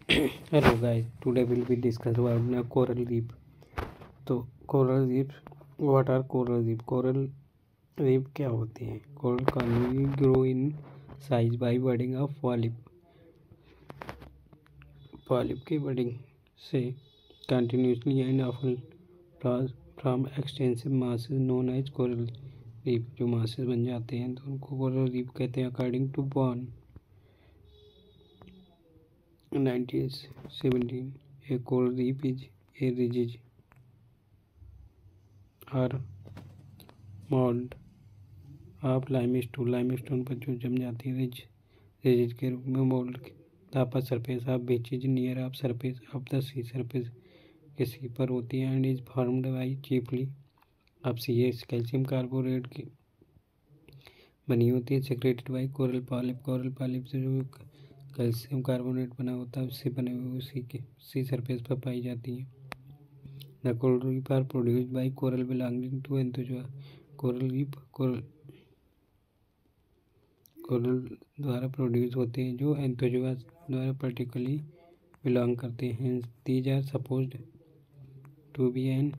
Hello guys, today we'll be discuss about the coral reef. तो coral reef, what are coral reef? Coral reef क्या होते हैं? Coral commonly grow in size by budding of polyp. Polyp की budding से continuously and often flowers from extensive masses known as coral reef. जो masses बन जाते हैं तो उनको coral reef कहते हैं. According to Bond 1917, a coral reef is a ridge or mold of limestone पर जो जम जाती है रिज के रूप में mould the upper surface of beach is near of surface of the sea surface के सी पर होती है and is formed by chiefly of C S calcium carbonate की बनी होती है. सेक्रेटेड बाई कोरल पॉलिप से जो कैल्शियम कार्बोनेट बना होता है उससे बने हुए उसी के सी सरफेस पर पाई जाती है. The coral reef are produced by coral belonging to Anthozoa. Coral reef coral द्वारा प्रोड्यूस होते हैं जो एंथोजोआ द्वारा पर्टिकुलरली बिलोंग करते हैं. These are supposed to be an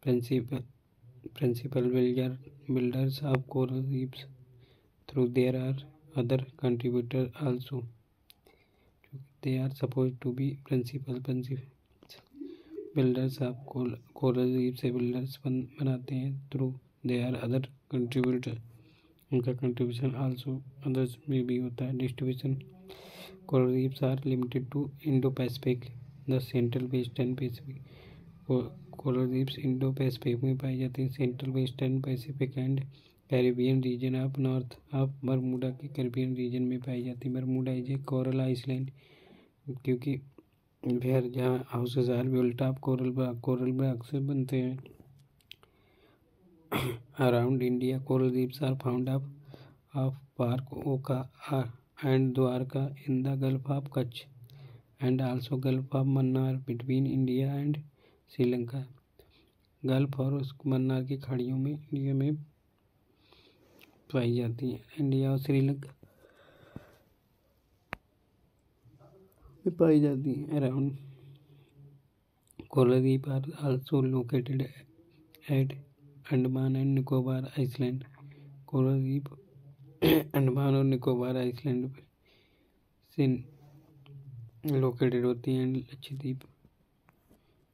principal builders of coral reefs through there are other contributor also. They are supposed to be principal builders of coral reef से builders बनाते हैं. Through they are other contributor उनका contribution also others में भी होता है. Distribution coral reefs are limited to Indo Pacific the central western Pacific. Coral reefs Indo Pacific में पाई जाती हैं. Central western Pacific and Caribbean region of north of Bermuda के कैरिबियन रीजन में पाई जाती है. Bermuda is a coral island क्योंकि फिर जहाँ houses are built of coral block से बनते हैं. Around India coral reefs are found off park Okha and Dwarka in the gulf of Kutch and also gulf of Mannar between India and Sri Lanka. Gulf और उस मन्नार की खाड़ियों में इंडिया में पाई जाती है. इंडिया और श्रीलंका में पाई जाती है. Around coral reef are also located at Andaman and Nicobar island. Coral reef Andaman और निकोबार आइसलैंड से लोकेटेड होती हैं. लक्षद्वीप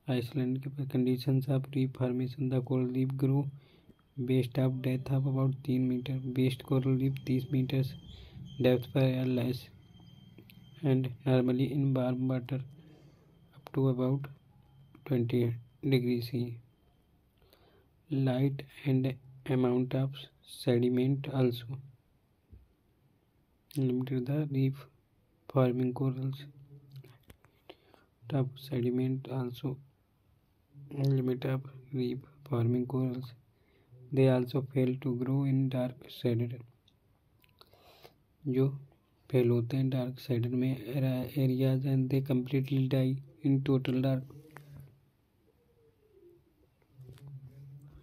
आइसलैंड के conditions of reef formation. The coral reef grow best of depth of about 3 metre. Best coral reef 30 metres depth पर या less and normally in warm water up to about 20 degree C. Light and amount of sediment also limited the reef forming corals. Top sediment also limit of reef forming corals. They also fail to grow in dark shaded. जो fail होते हैं dark side में areas and they completely die in total dark.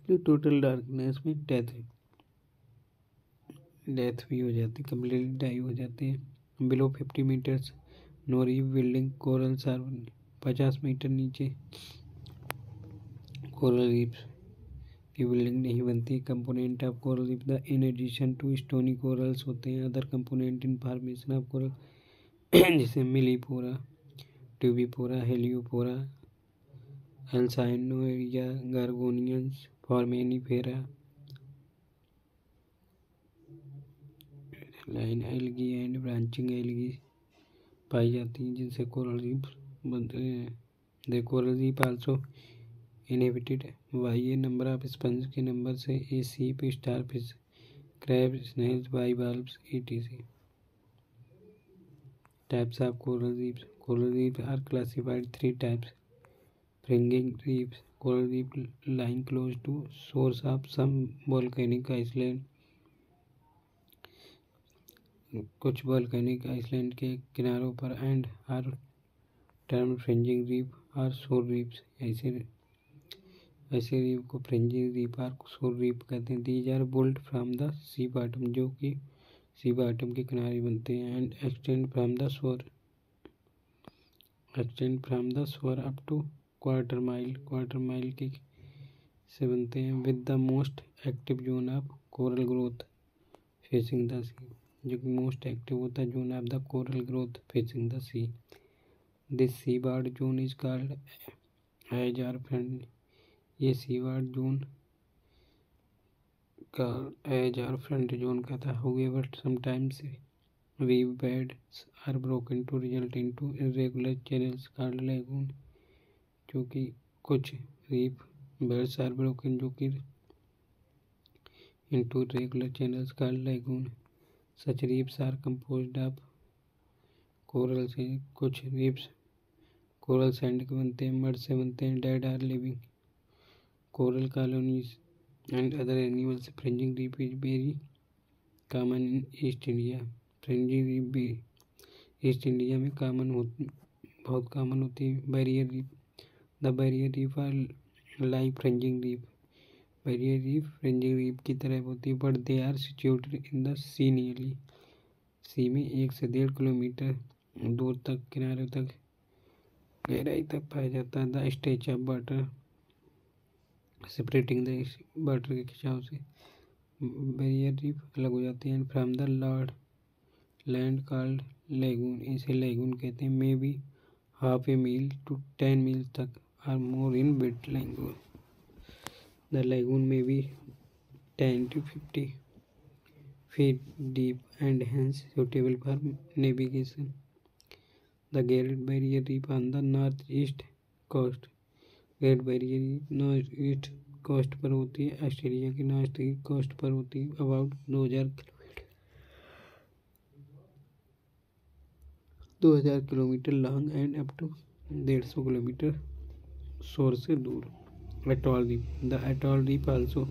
जो total darkness में death भी हो जाती है. कम्प्लीटली डाई हो जाती है. Below 50 metres no reef building corals are. 50 metre नीचे कोरल रीफ की बिल्डिंग नहीं बनती. Component of coral reef the in addition to stony corals होते हैं other component in formation of coral जैसे Millepora, ट्यूबिपोरा, हेलियोपोरा, alcyonaria, gorgonians, foraminifera, lime algae and branching algae पाई जाती हैं जिनसे कोरल रीफ बनते हैं. The coral reef also inhabited by a number of sponge के नंबर से ए सीप, starfish, crab, snails, bivalves etc. Types of coral reef. Coral reef are classified 3 types. Fringing reef coral reef lying close to shores of some volcanic island. कुछ volcanic island के किनारों पर and are term fringing reef और शोर reefs. ऐसे reef को fringing reef और शोर रीफ कहते हैं. These are built from the sea bottom जो कि सी बॉटम के किनारे बनते हैं and extend from the shore extend from the shore up to quarter mile के से बनते हैं। With the most active zone of coral growth facing the sea, जो कि मोस्ट एक्टिव होता है zone of the coral growth facing the sea. This seaward zone is called as are friend, ये सी board zone का as are front zone का था। However, sometimes reef beds are broken to result into irregular channels called lagoon, जो कि कुछ reef beds are broken जो कि into irregular channels called lagoon. Such reefs are composed of coral से, कुछ reefs coral sand के बनते हैं, मड से बनते हैं। Dead or living coral colonies and other animals. Fringing reef is very common in East India. Fringing reef भी east India में बहुत कॉमन होती है। Barrier reef, the barrier reef are like fringing reef, barrier reef fringing reef की तरह होती है। But they are situated in the sea nearly, sea में 1 से 1.5 किलोमीटर दूर तक किनारे तक गहराई तक पाया जाता है। The stretch of water separating the water के खिंचाव से बैरियर रीफ अलग हो जाते हैं। From the land called lagoon, इसे लेगून कहते हैं। May be half a mile to 10 mile तक or more in width lagoon. The lagoon may be 10 to 50 feet deep and hence suitable for navigation. The Great Barrier Reef on the northeast coast, great barrier reef north east coast पर होती है, Australia की north east coast पर होती है। About 2000 kilometre long and up to 150 kilometre shore से दूर। Atoll reef, the atoll reef also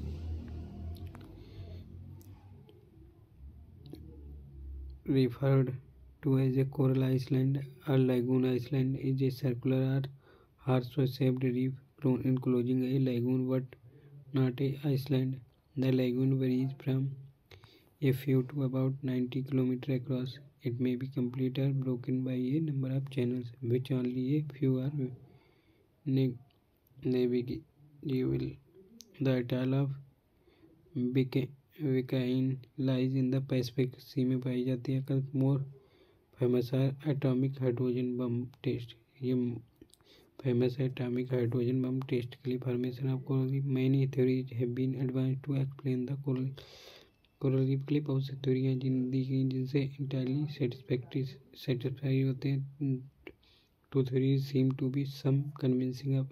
referred to as a coral island or lagoon. Island is a circular or horseshoe-shaped reef enclosing a lagoon but not a island. The lagoon varies from a few to about 90 kilometers across. It may be complete or broken by a number of channels, which only a few are navigable. The atoll of Vicaine lies in the Pacific Sea में पाई जाती है। कल more famous है atomic hydrogen bomb test, ये famous है atomic hydrogen bomb test के लिए। Formation of coral reef, many theories have been advance to explain the coral reef के लिए बहुत सी थ्योरियाँ दी गई जिनसे इंटायरली सेटिस्फाई होते हैं। Two theories seem to be some convincing of,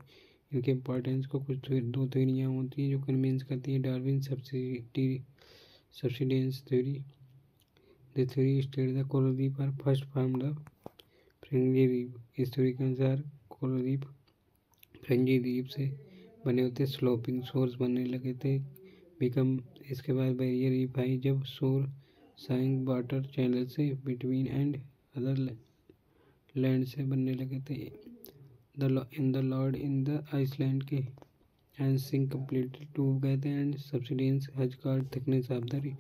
इनके इम्पोर्टेंस को कुछ दो थ्योरियाँ होती हैं जो कन्विंस करती हैं। Darwin subsidence theory, this theory state the coral reef are first formed the fringing reef. इस थ्योरी के अनुसार कोरल रीफ फ्रिंजी रीफ से बने होते स्लोपिंग शोर्स बनने लगे थे। बिकम, इसके बाद बैरियर रीफ आई जब शोर साइंग वाटर चैनल से बिटवीन एंड अदर लैंड से बनने लगे थे। In the lord in the island के एंड सिंक कम्प्लीटली डूब गए थे and subsidence has card thickness of the reef,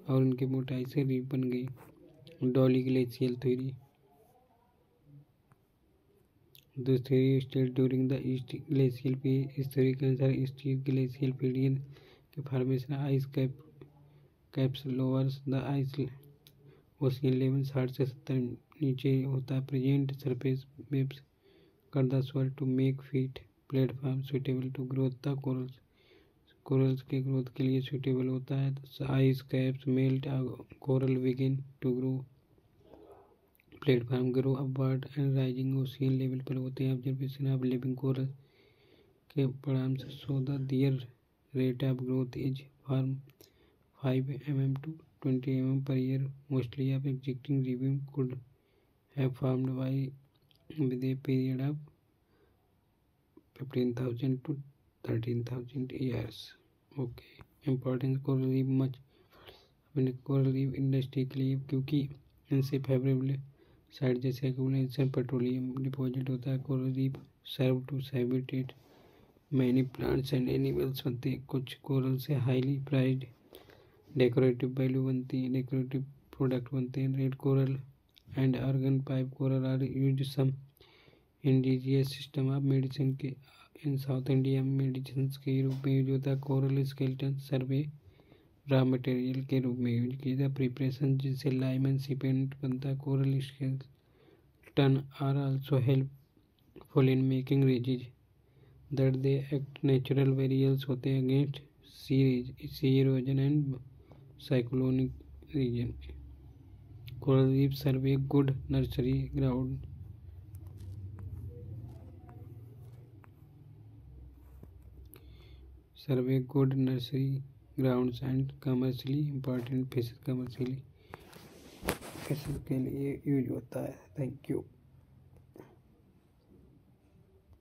और उनकी मोटाई से रीफ बन गई। Daly glacial theory, this theory state during the east glacial period. इस थ्योरी के अनुसार ईस्ट ग्लेशियल पीरियड के formation ice caps lowers the ice ocean level 60 से 70 नीचे होता है। प्रेजेंट सरफेस वेव्स कर the sole to make feet platform suitable to growth the corals के ग्रोथ के लिए सुटेबल होता है। Ice caps melt, coral begin to grow, platform grow upward and rising ocean level पर होते हैं। ऑब्जर्वेशन ऑफ लिविंग कोरल के परिणाम से show the their rate of growth is form 5 mm to 20 mm per year. Mostly of existing reefs could have formed with a period of 15,000 to 13,000 years. Okay. Importance coral reef much अपने coral reef industry के लिए, क्योंकि इनसे favourable side जैसे accumulation petroleum deposit होता है। Coral reef serve to habitat many plants and animals बनते हैं। कुछ कोरल से हाईली प्राइज्ड डेकोरेटिव वैल्यू बनती है, डेकोरेटिव प्रोडक्ट बनते हैं। Red coral and organ pipe coral are used some indigenous system of medicine के इन साउथ इंडिया में मेडिसिन के रूप में यूज होता है। Coral skeleton serve raw material के रूप में यूज किया जाता है। प्रिपरेशन जिससे लाइम एंड सीपेंट बनता है। Coral skeleton are also helpful in making ridges that they act natural barriers होते हैं against sea erosion and cyclonic region. Coral reef serve good nursery ground grounds and commercially important fishes के लिए use होता है। Thank you.